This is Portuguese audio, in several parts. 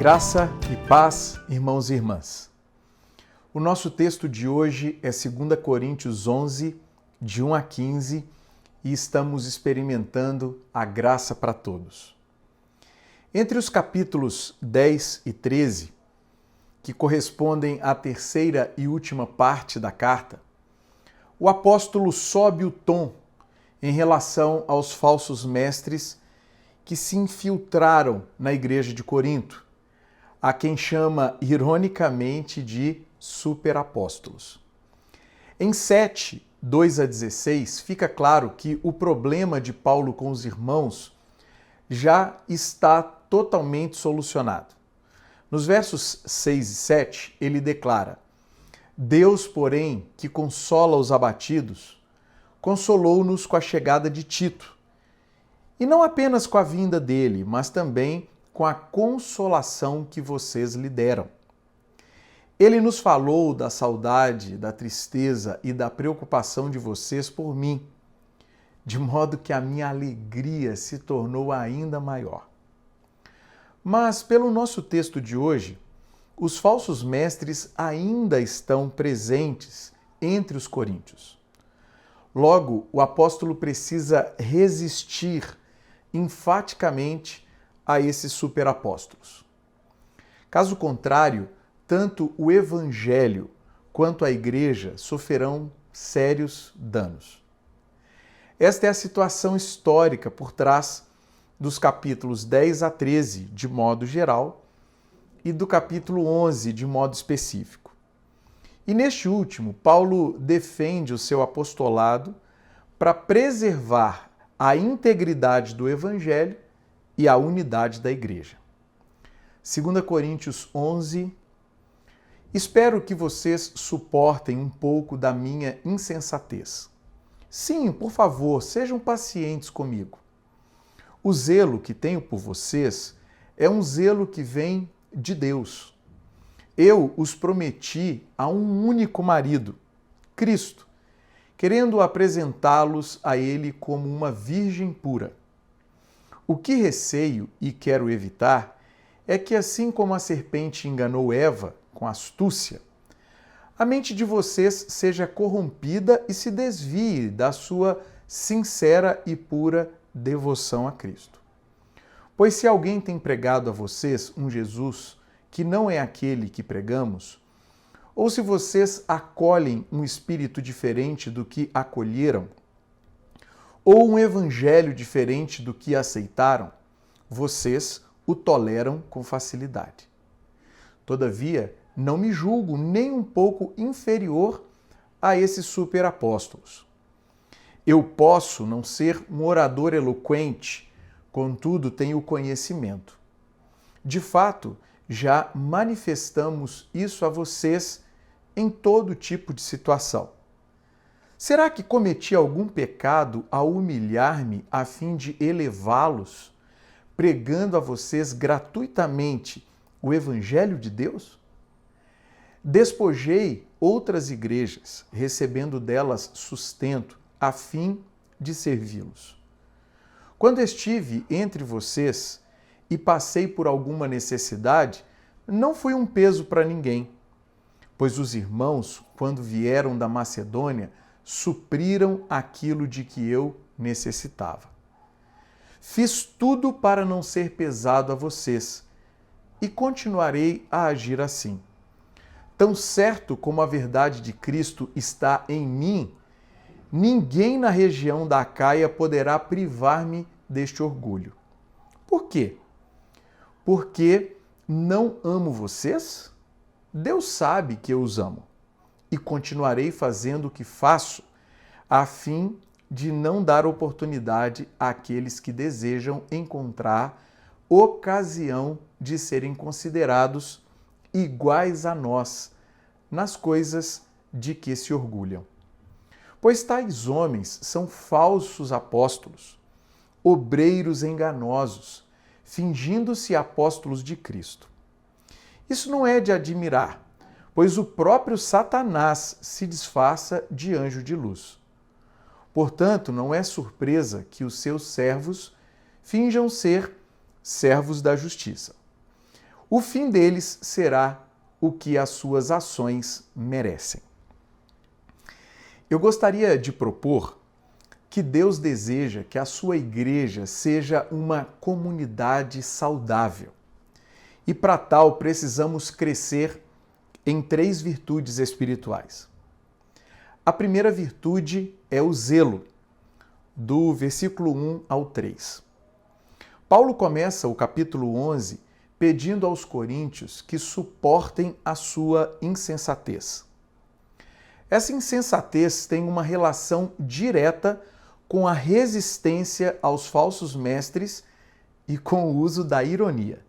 Graça e paz, irmãos e irmãs. O nosso texto de hoje é 2 Coríntios 11, de 1 a 15, e estamos experimentando a graça para todos. Entre os capítulos 10 e 13, que correspondem à terceira e última parte da carta, o apóstolo sobe o tom em relação aos falsos mestres que se infiltraram na igreja de Corinto, a quem chama ironicamente de superapóstolos. Em 7, 2 a 16, fica claro que o problema de Paulo com os irmãos já está totalmente solucionado. Nos versos 6 e 7, ele declara: Deus, porém, que consola os abatidos, consolou-nos com a chegada de Tito, e não apenas com a vinda dele, mas também com a consolação que vocês lhe deram. Ele nos falou da saudade, da tristeza e da preocupação de vocês por mim, de modo que a minha alegria se tornou ainda maior. Mas, pelo nosso texto de hoje, os falsos mestres ainda estão presentes entre os coríntios. Logo, o apóstolo precisa resistir enfaticamente a esses superapóstolos. Caso contrário, tanto o evangelho quanto a igreja sofrerão sérios danos. Esta é a situação histórica por trás dos capítulos 10 a 13, de modo geral, e do capítulo 11, de modo específico. E neste último, Paulo defende o seu apostolado para preservar a integridade do evangelho e a unidade da igreja. 2 Coríntios 11. Espero que vocês suportem um pouco da minha insensatez. Sim, por favor, sejam pacientes comigo. O zelo que tenho por vocês é um zelo que vem de Deus. Eu os prometi a um único marido, Cristo, querendo apresentá-los a Ele como uma virgem pura. O que receio e quero evitar é que, assim como a serpente enganou Eva com astúcia, a mente de vocês seja corrompida e se desvie da sua sincera e pura devoção a Cristo. Pois se alguém tem pregado a vocês um Jesus que não é aquele que pregamos, ou se vocês acolhem um espírito diferente do que acolheram, ou um evangelho diferente do que aceitaram, vocês o toleram com facilidade. Todavia, não me julgo nem um pouco inferior a esses superapóstolos. Eu posso não ser um orador eloquente, contudo tenho conhecimento. De fato, já manifestamos isso a vocês em todo tipo de situação. Será que cometi algum pecado ao humilhar-me a fim de elevá-los, pregando a vocês gratuitamente o Evangelho de Deus? Despojei outras igrejas, recebendo delas sustento, a fim de servi-los. Quando estive entre vocês e passei por alguma necessidade, não fui um peso para ninguém, pois os irmãos, quando vieram da Macedônia, supriram aquilo de que eu necessitava. Fiz tudo para não ser pesado a vocês e continuarei a agir assim. Tão certo como a verdade de Cristo está em mim, ninguém na região da Acaia poderá privar-me deste orgulho. Por quê? Porque não amo vocês? Deus sabe que eu os amo. E continuarei fazendo o que faço, a fim de não dar oportunidade àqueles que desejam encontrar ocasião de serem considerados iguais a nós nas coisas de que se orgulham. Pois tais homens são falsos apóstolos, obreiros enganosos, fingindo-se apóstolos de Cristo. Isso não é de admirar, pois o próprio Satanás se disfarça de anjo de luz. Portanto, não é surpresa que os seus servos finjam ser servos da justiça. o fim deles será o que as suas ações merecem. Eu gostaria de propor que Deus deseja que a sua igreja seja uma comunidade saudável. E para tal precisamos crescer em 3 virtudes espirituais. A primeira virtude é o zelo, do versículo 1 ao 3. Paulo começa o capítulo 11 pedindo aos coríntios que suportem a sua insensatez. Essa insensatez tem uma relação direta com a resistência aos falsos mestres e com o uso da ironia.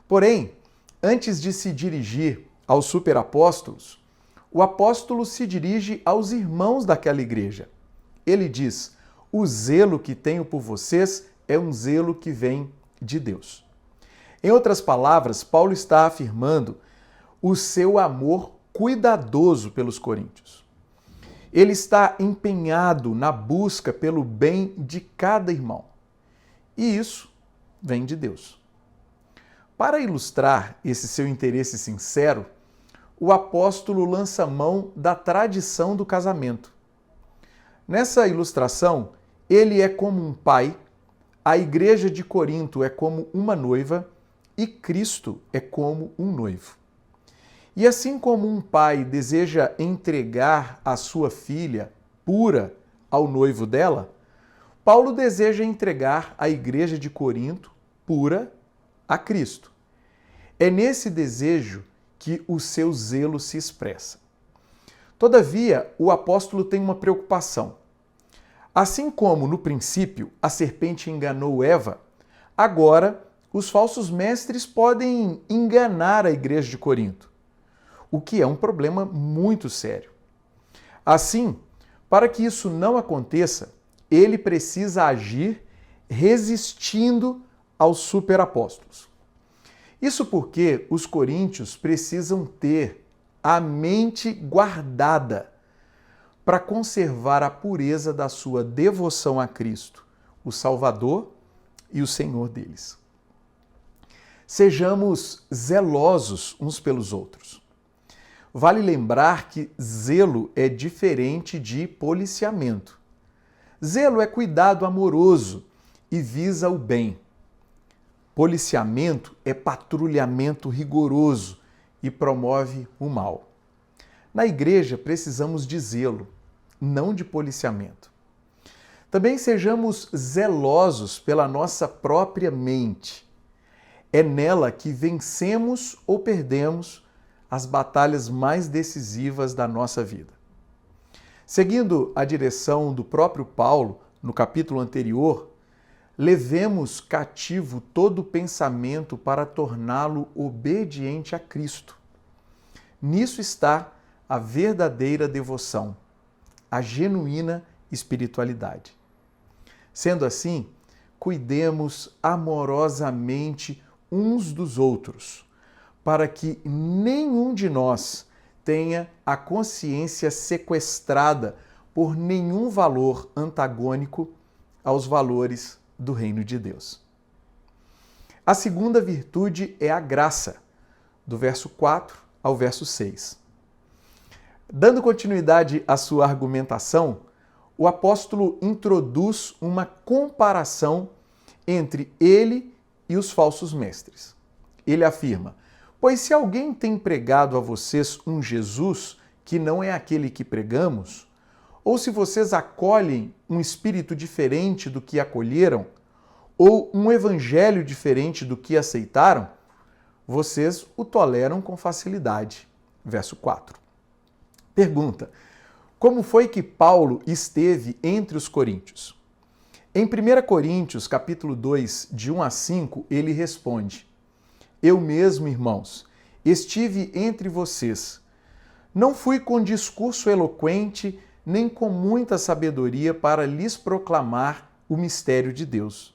Porém, antes de se dirigir aos superapóstolos, o apóstolo se dirige aos irmãos daquela igreja. Ele diz: o zelo que tenho por vocês é um zelo que vem de Deus. Em outras palavras, Paulo está afirmando o seu amor cuidadoso pelos coríntios. Ele está empenhado na busca pelo bem de cada irmão. E isso vem de Deus. Para ilustrar esse seu interesse sincero, o apóstolo lança mão da tradição do casamento. Nessa ilustração, ele é como um pai, a igreja de Corinto é como uma noiva e Cristo é como um noivo. E assim como um pai deseja entregar a sua filha pura ao noivo dela, Paulo deseja entregar a igreja de Corinto pura a Cristo. É nesse desejo que o seu zelo se expressa. Todavia, o apóstolo tem uma preocupação. Assim como no princípio a serpente enganou Eva, agora os falsos mestres podem enganar a igreja de Corinto, o que é um problema muito sério. Assim, para que isso não aconteça, ele precisa agir resistindo aos superapóstolos. Isso porque os coríntios precisam ter a mente guardada para conservar a pureza da sua devoção a Cristo, o Salvador e o Senhor deles. Sejamos zelosos uns pelos outros. Vale lembrar que zelo é diferente de policiamento. Zelo é cuidado amoroso e visa o bem. Policiamento é patrulhamento rigoroso e promove o mal. Na igreja precisamos de zelo, não de policiamento. Também sejamos zelosos pela nossa própria mente. É nela que vencemos ou perdemos as batalhas mais decisivas da nossa vida. Seguindo a direção do próprio Paulo, no capítulo anterior, levemos cativo todo pensamento para torná-lo obediente a Cristo. Nisso está a verdadeira devoção, a genuína espiritualidade. Sendo assim, cuidemos amorosamente uns dos outros, para que nenhum de nós tenha a consciência sequestrada por nenhum valor antagônico aos valores do reino de Deus. A segunda virtude é a graça, do verso 4 ao verso 6. Dando continuidade à sua argumentação, o apóstolo introduz uma comparação entre ele e os falsos mestres. Ele afirma: pois se alguém tem pregado a vocês um Jesus que não é aquele que pregamos, ou se vocês acolhem um espírito diferente do que acolheram, ou um evangelho diferente do que aceitaram, vocês o toleram com facilidade. Verso 4. Pergunta: como foi que Paulo esteve entre os coríntios? Em 1 Coríntios, capítulo 2, de 1 a 5, ele responde: eu mesmo, irmãos, estive entre vocês. Não fui com discurso eloquente, nem com muita sabedoria para lhes proclamar o mistério de Deus.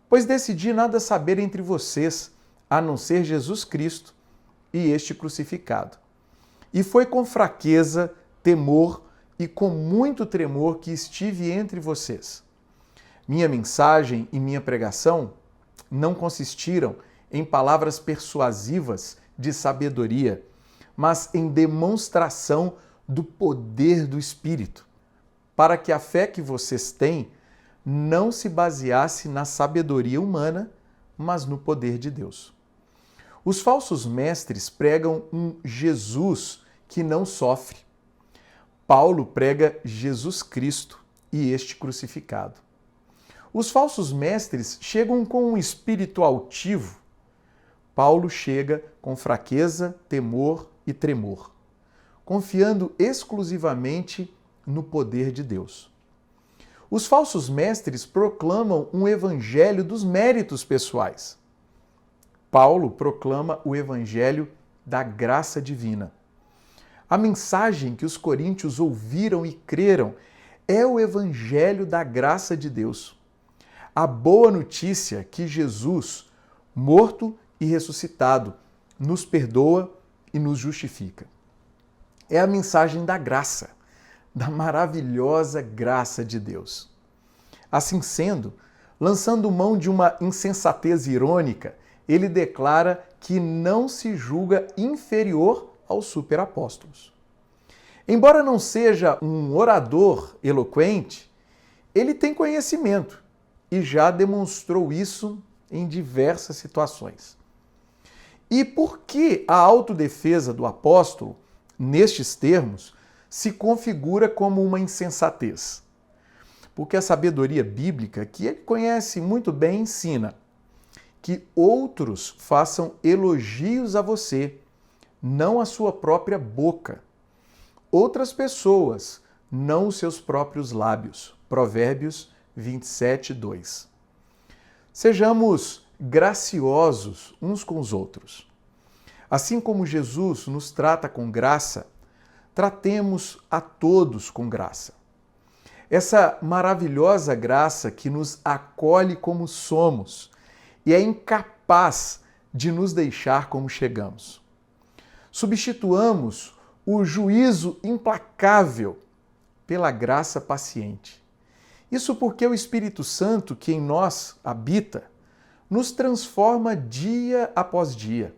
Pois decidi nada saber entre vocês, a não ser Jesus Cristo e este crucificado. E foi com fraqueza, temor e com muito tremor que estive entre vocês. Minha mensagem e minha pregação não consistiram em palavras persuasivas de sabedoria, mas em demonstração do poder do Espírito, para que a fé que vocês têm não se baseasse na sabedoria humana, mas no poder de Deus. Os falsos mestres pregam um Jesus que não sofre. Paulo prega Jesus Cristo e este crucificado. Os falsos mestres chegam com um espírito altivo. Paulo chega com fraqueza, temor e tremor, confiando exclusivamente no poder de Deus. Os falsos mestres proclamam um evangelho dos méritos pessoais. Paulo proclama o evangelho da graça divina. A mensagem que os coríntios ouviram e creram é o evangelho da graça de Deus. A boa notícia que Jesus, morto e ressuscitado, nos perdoa e nos justifica. É a mensagem da graça, da maravilhosa graça de Deus. Assim sendo, lançando mão de uma insensatez irônica, ele declara que não se julga inferior aos superapóstolos. Embora não seja um orador eloquente, ele tem conhecimento e já demonstrou isso em diversas situações. E por que a autodefesa do apóstolo, nestes termos, se configura como uma insensatez? Porque a sabedoria bíblica, que ele conhece muito bem, ensina que outros façam elogios a você, não a sua própria boca. Outras pessoas, não os seus próprios lábios. Provérbios 27, 2. Sejamos graciosos uns com os outros. Assim como Jesus nos trata com graça, tratemos a todos com graça. Essa maravilhosa graça que nos acolhe como somos e é incapaz de nos deixar como chegamos. Substituamos o juízo implacável pela graça paciente. Isso porque o Espírito Santo, que em nós habita, nos transforma dia após dia.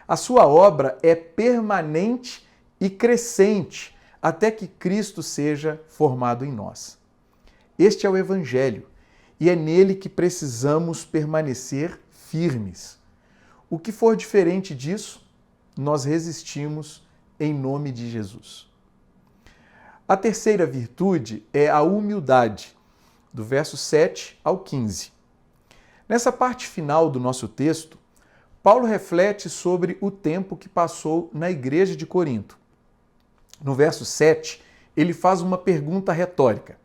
A sua obra é permanente e crescente até que Cristo seja formado em nós. Este é o Evangelho e é nele que precisamos permanecer firmes. O que for diferente disso, nós resistimos em nome de Jesus. A terceira virtude é a humildade, do verso 7 ao 15. Nessa parte final do nosso texto, Paulo reflete sobre o tempo que passou na igreja de Corinto. No verso 7, ele faz uma pergunta retórica.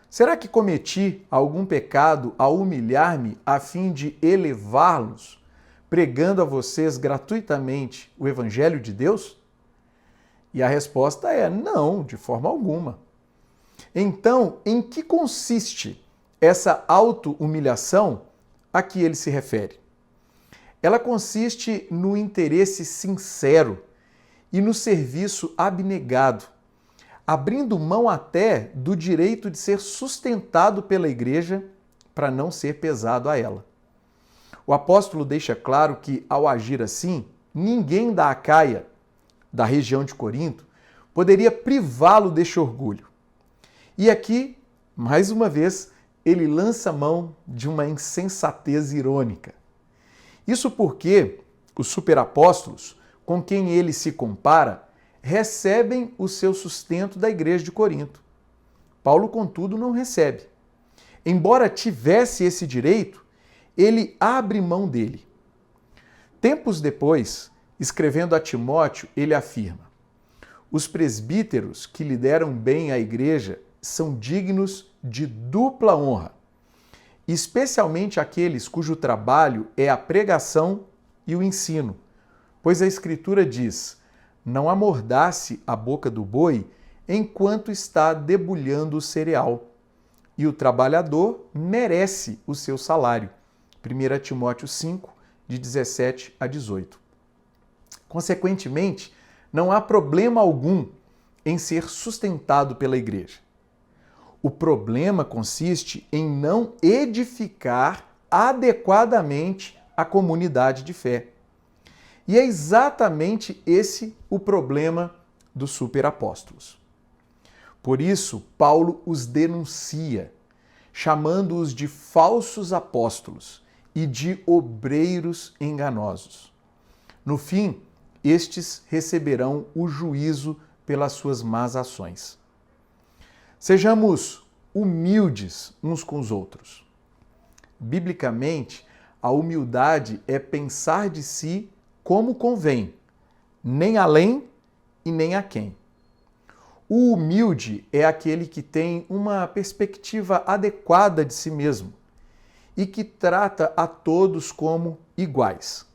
Será que cometi algum pecado ao humilhar-me a fim de elevá-los, pregando a vocês gratuitamente o Evangelho de Deus? E a resposta é não, de forma alguma. Então, em que consiste essa auto-humilhação a que ele se refere? Ela consiste no interesse sincero e no serviço abnegado, abrindo mão até do direito de ser sustentado pela igreja para não ser pesado a ela. O apóstolo deixa claro que, ao agir assim, ninguém da Acaia, da região de Corinto, poderia privá-lo deste orgulho. E aqui, mais uma vez, ele lança mão de uma insensatez irônica. Isso porque os superapóstolos, com quem ele se compara, recebem o seu sustento da igreja de Corinto. Paulo, contudo, não recebe. Embora tivesse esse direito, ele abre mão dele. Tempos depois, escrevendo a Timóteo, ele afirma: os presbíteros que lideram bem a igreja são dignos de dupla honra, especialmente aqueles cujo trabalho é a pregação e o ensino, pois a Escritura diz: não amordace a boca do boi enquanto está debulhando o cereal, e o trabalhador merece o seu salário. 1 Timóteo 5, de 17 a 18. Consequentemente, não há problema algum em ser sustentado pela igreja. O problema consiste em não edificar adequadamente a comunidade de fé. E é exatamente esse o problema dos superapóstolos. Por isso, Paulo os denuncia, chamando-os de falsos apóstolos e de obreiros enganosos. No fim, estes receberão o juízo pelas suas más ações. Sejamos humildes uns com os outros. Biblicamente, a humildade é pensar de si como convém, nem além e nem aquém. O humilde é aquele que tem uma perspectiva adequada de si mesmo e que trata a todos como iguais.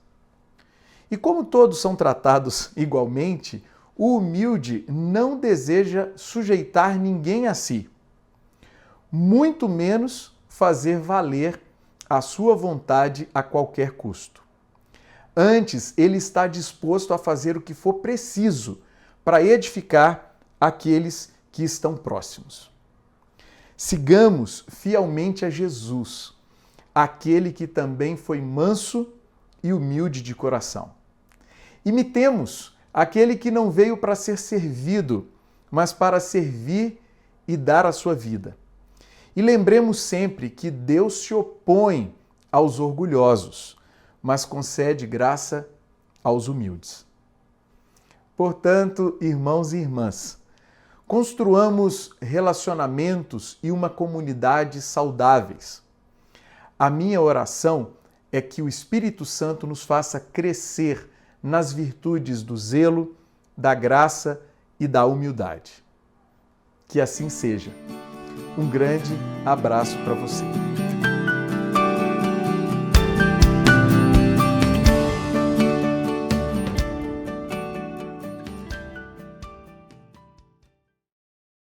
E como todos são tratados igualmente, o humilde não deseja sujeitar ninguém a si, muito menos fazer valer a sua vontade a qualquer custo. Antes, ele está disposto a fazer o que for preciso para edificar aqueles que estão próximos. Sigamos fielmente a Jesus, aquele que também foi manso e humilde de coração. Imitemos aquele que não veio para ser servido, mas para servir e dar a sua vida. E lembremos sempre que Deus se opõe aos orgulhosos, mas concede graça aos humildes. Portanto, irmãos e irmãs, construamos relacionamentos e uma comunidade saudáveis. A minha oração é que o Espírito Santo nos faça crescer nas virtudes do zelo, da graça e da humildade. Que assim seja. Um grande abraço para você.